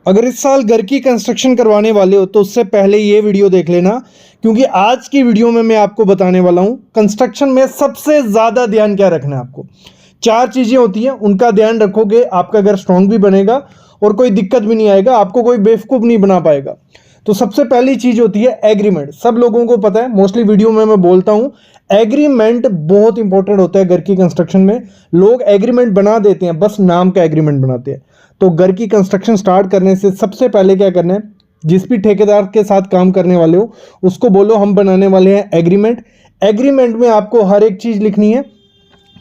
अगर इस साल घर की कंस्ट्रक्शन करवाने वाले हो तो उससे पहले ये वीडियो देख लेना, क्योंकि आज की वीडियो में मैं आपको बताने वाला हूँ कंस्ट्रक्शन में सबसे ज़्यादा ध्यान क्या रखना है आपको। 4 चीज़ें होती हैं, उनका ध्यान रखोगे आपका घर स्ट्रॉन्ग भी बनेगा और कोई दिक्कत भी नहीं आएगा, आपको कोई बेवकूफ़ नहीं बना पाएगा। तो सबसे पहली चीज़ होती है एग्रीमेंट। सब लोगों को पता है, मोस्टली वीडियो में मैं बोलता हूँ एग्रीमेंट बहुत इंपॉर्टेंट होता है घर की कंस्ट्रक्शन में। लोग एग्रीमेंट बना देते हैं, बस नाम का एग्रीमेंट बनाते हैं। तो घर की कंस्ट्रक्शन स्टार्ट करने से सबसे पहले क्या करना है, जिस भी ठेकेदार के साथ काम करने वाले हो उसको बोलो हम बनाने वाले हैं एग्रीमेंट। एग्रीमेंट में आपको हर एक चीज़ लिखनी है,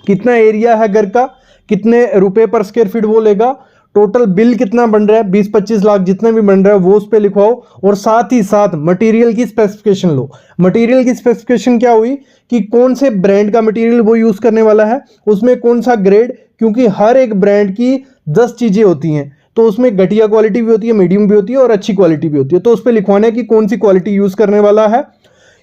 कितना एरिया है घर का, कितने रुपए पर स्क्वायर फीट वो लेगा, टोटल बिल कितना बन रहा है, 20-25 लाख जितना भी बन रहा है वो उस पर लिखवाओ। और साथ ही साथ मटेरियल की स्पेसिफिकेशन लो। मटेरियल की स्पेसिफिकेशन क्या हुई कि कौन से ब्रांड का मटेरियल वो यूज़ करने वाला है, उसमें कौन सा ग्रेड, क्योंकि हर एक ब्रांड की 10 चीज़ें होती हैं। तो उसमें घटिया क्वालिटी भी होती है, मीडियम भी होती है और अच्छी क्वालिटी भी होती है। तो उस पर लिखवाना है कि कौन सी क्वालिटी यूज़ करने वाला है,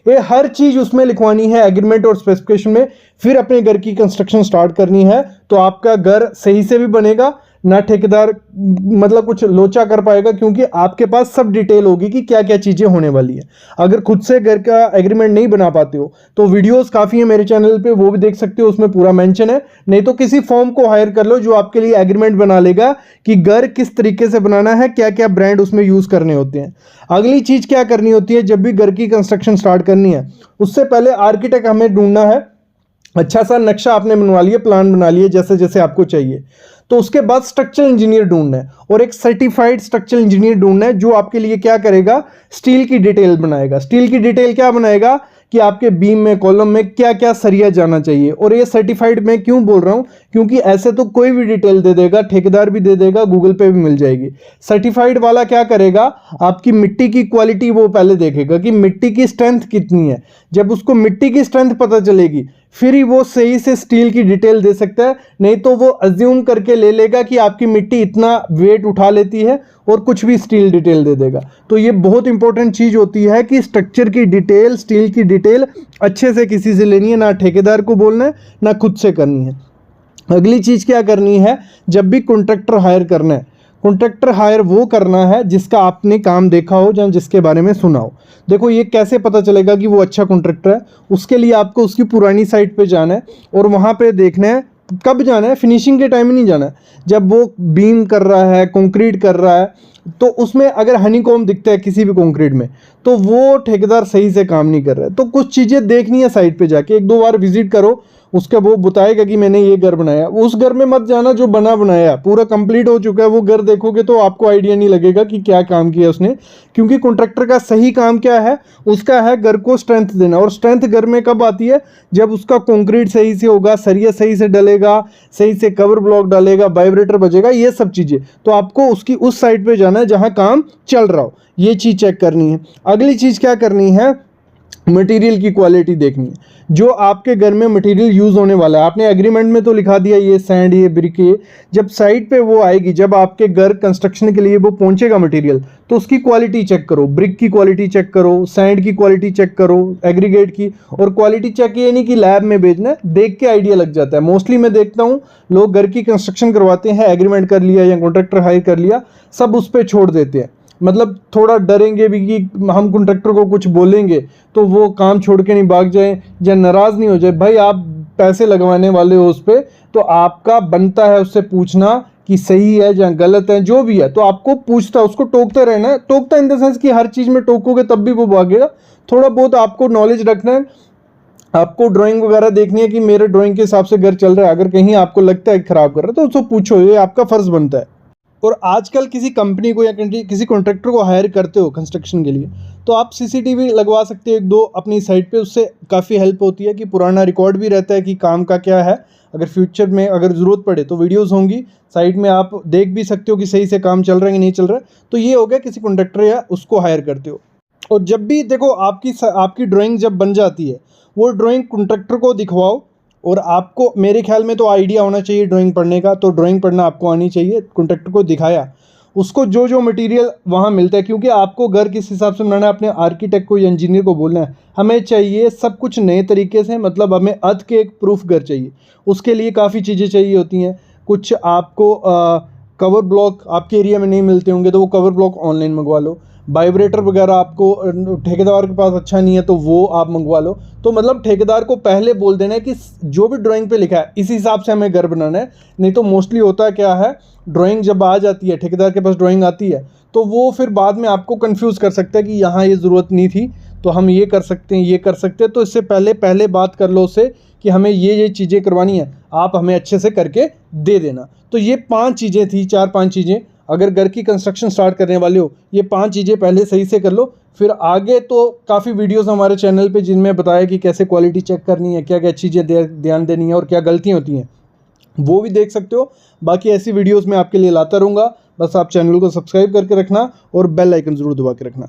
ये हर चीज़ उसमें लिखवानी है एग्रीमेंट और स्पेसिफिकेशन में। फिर अपने घर की कंस्ट्रक्शन स्टार्ट करनी है, तो आपका घर सही से भी बनेगा, ना ठेकेदार मतलब कुछ लोचा कर पाएगा, क्योंकि आपके पास सब डिटेल होगी कि क्या क्या चीज़ें होने वाली है। अगर खुद से घर का एग्रीमेंट नहीं बना पाते हो तो वीडियोस काफ़ी है मेरे चैनल पे, वो भी देख सकते हो, उसमें पूरा मेंशन है। नहीं तो किसी फॉर्म को हायर कर लो जो आपके लिए एग्रीमेंट बना लेगा कि घर किस तरीके से बनाना है, क्या क्या ब्रांड उसमें यूज़ करने होते हैं। अगली चीज़ क्या करनी होती है, जब भी घर की कंस्ट्रक्शन स्टार्ट करनी है उससे पहले आर्किटेक्ट हमें ढूंढना है। अच्छा सा नक्शा आपने बनवा लिया, प्लान बना लिए जैसे जैसे आपको चाहिए। तो उसके बाद स्ट्रक्चरल इंजीनियर ढूंढना है, और एक सर्टिफाइड स्ट्रक्चरल इंजीनियर ढूंढना है जो आपके लिए क्या करेगा, स्टील की डिटेल बनाएगा। स्टील की डिटेल क्या बनाएगा कि आपके बीम में, कॉलम में क्या क्या सरिया जाना चाहिए। और ये सर्टिफाइड मैं क्यों बोल रहा हूँ, क्योंकि ऐसे तो कोई भी डिटेल दे देगा, ठेकेदार भी दे देगा, गूगल पे भी मिल जाएगी। सर्टिफाइड वाला क्या करेगा, आपकी मिट्टी की क्वालिटी वो पहले देखेगा कि मिट्टी की स्ट्रेंथ कितनी है। जब उसको मिट्टी की स्ट्रेंथ पता चलेगी फिर ही वो सही से स्टील की डिटेल दे सकता है, नहीं तो वो अज्यूम करके ले लेगा कि आपकी मिट्टी इतना वेट उठा लेती है और कुछ भी स्टील डिटेल दे देगा। तो ये बहुत इंपॉर्टेंट चीज़ होती है कि स्ट्रक्चर की डिटेल, स्टील की डिटेल अच्छे से किसी से लेनी है, ना ठेकेदार को बोलना है ना खुद से करनी है। अगली चीज़ क्या करनी है, जब भी कॉन्ट्रैक्टर हायर करना है, कॉन्ट्रैक्टर हायर वो करना है जिसका आपने काम देखा हो या जिसके बारे में सुना हो। देखो ये कैसे पता चलेगा कि वो अच्छा कॉन्ट्रैक्टर है, उसके लिए आपको उसकी पुरानी साइट पे जाना है और वहाँ पे देखना है। कब जाना है, फिनिशिंग के टाइम ही नहीं जाना है, जब वो बीम कर रहा है, कंक्रीट कर रहा है, तो उसमें अगर हनीकॉम्ब दिखता है किसी भी कंक्रीट में तो वो ठेकेदार सही से काम नहीं कर रहा है। तो कुछ चीज़ें देखनी है साइट पे जाके, 1-2 बार विजिट करो, उसका वो बताएगा कि मैंने ये घर बनाया। उस घर में मत जाना जो बना बनाया पूरा कंप्लीट हो चुका है, वो घर देखोगे तो आपको आइडिया नहीं लगेगा कि क्या काम किया उसने। क्योंकि कॉन्ट्रैक्टर का सही काम क्या है, उसका है घर को स्ट्रेंथ देना। और स्ट्रेंथ घर में कब आती है, जब उसका कंक्रीट सही से होगा, सरिया सही से डलेगा, सही से कवर ब्लॉक डालेगा, वाइब्रेटर बजेगा, ये सब चीज़ें। तो आपको उसकी उस साइड पे जाना है जहाँ काम चल रहा हो, ये चीज़ चेक करनी है। अगली चीज़ क्या करनी है, मटेरियल की क्वालिटी देखनी है। जो आपके घर में मटेरियल यूज़ होने वाला है, आपने एग्रीमेंट में तो लिखा दिया ये सैंड, ये ब्रिक, ये जब साइट पे वो आएगी, जब आपके घर कंस्ट्रक्शन के लिए वो पहुंचेगा मटेरियल, तो उसकी क्वालिटी चेक करो, ब्रिक की क्वालिटी चेक करो, सैंड की क्वालिटी चेक करो, एग्रीगेट की। और क्वालिटी चेक ये नहीं कि लैब में भेजना है, देख के आइडिया लग जाता है। मोस्टली मैं देखता हूँ लोग घर की कंस्ट्रक्शन करवाते हैं, एग्रीमेंट कर लिया या कॉन्ट्रैक्टर हायर कर लिया, सब उस पर छोड़ देते हैं। मतलब थोड़ा डरेंगे भी कि हम कॉन्ट्रैक्टर को कुछ बोलेंगे तो वो काम छोड़ के नहीं भाग जाए या नाराज़ नहीं हो जाए। भाई आप पैसे लगवाने वाले हो उस पर, तो आपका बनता है उससे पूछना कि सही है या गलत है, जो भी है। तो आपको पूछता, उसको टोकते रहना है। टोकता इन द सेंस कि हर चीज़ में टोकोगे तब भी वो भागेगा। थोड़ा बहुत आपको नॉलेज रखना है, आपको ड्राइंग वगैरह देखनी है कि मेरे ड्राइंग के हिसाब से घर चल रहा है। अगर कहीं आपको लगता है ख़राब कर रहा है तो उसको पूछो, ये आपका फ़र्ज़ बनता है। और आजकल किसी कंपनी को या किसी कॉन्ट्रैक्टर को हायर करते हो कंस्ट्रक्शन के लिए, तो आप सीसीटीवी लगवा सकते हो 1-2 अपनी साइट पे। उससे काफ़ी हेल्प होती है कि पुराना रिकॉर्ड भी रहता है कि काम का क्या है। अगर फ्यूचर में अगर ज़रूरत पड़े तो वीडियोस होंगी साइट में, आप देख भी सकते हो कि सही से काम चल रहा है कि नहीं चल रहा है। तो ये हो गया किसी कॉन्ट्रैक्टर या उसको हायर करते हो। और जब भी देखो आपकी ड्राइंग जब बन जाती है, वो ड्राइंग कॉन्ट्रैक्टर को दिखवाओ। और आपको मेरे ख्याल में तो आइडिया होना चाहिए ड्राइंग पढ़ने का, तो ड्राइंग पढ़ना आपको आनी चाहिए। कॉन्ट्रैक्टर को दिखाया, उसको जो जो मटेरियल वहाँ मिलता है, क्योंकि आपको घर किस हिसाब से बनाना है, अपने आर्किटेक्ट को या इंजीनियर को बोलना है हमें चाहिए सब कुछ नए तरीके से, मतलब हमें अर्थ के एक प्रूफ घर चाहिए। उसके लिए काफ़ी चीज़ें चाहिए होती हैं। कुछ आपको कवर ब्लॉक आपके एरिया में नहीं मिलते होंगे तो वो कवर ब्लॉक ऑनलाइन मंगवा लो। वाइब्रेटर वगैरह आपको ठेकेदार के पास अच्छा नहीं है तो वो आप मंगवा लो। तो मतलब ठेकेदार को पहले बोल देना है कि जो भी ड्राइंग पे लिखा है इस हिसाब से हमें घर बनाना है। नहीं तो मोस्टली होता है क्या है, ड्राइंग जब आ जाती है, ठेकेदार के पास ड्राइंग आती है तो वो फिर बाद में आपको कंफ्यूज कर सकता है कि यहाँ ये ज़रूरत नहीं थी तो हम ये कर सकते हैं, ये कर सकते हैं। तो इससे पहले बात कर लो उससे कि हमें ये चीज़ें करवानी है, आप हमें अच्छे से करके दे देना। तो ये 5 चीज़ें थी, 4-5 चीज़ें। अगर घर की कंस्ट्रक्शन स्टार्ट करने वाले हो, ये 5 चीज़ें पहले सही से कर लो। फिर आगे तो काफ़ी वीडियोस हमारे चैनल पे जिनमें बताया कि कैसे क्वालिटी चेक करनी है, क्या क्या चीज़ें ध्यान देनी है और क्या गलतियाँ होती हैं, वो भी देख सकते हो। बाकी ऐसी वीडियोस मैं आपके लिए लाता रहूँगा। बस आप चैनल को सब्सक्राइब करके रखना और बेल आइकन ज़रूर दबा के रखना।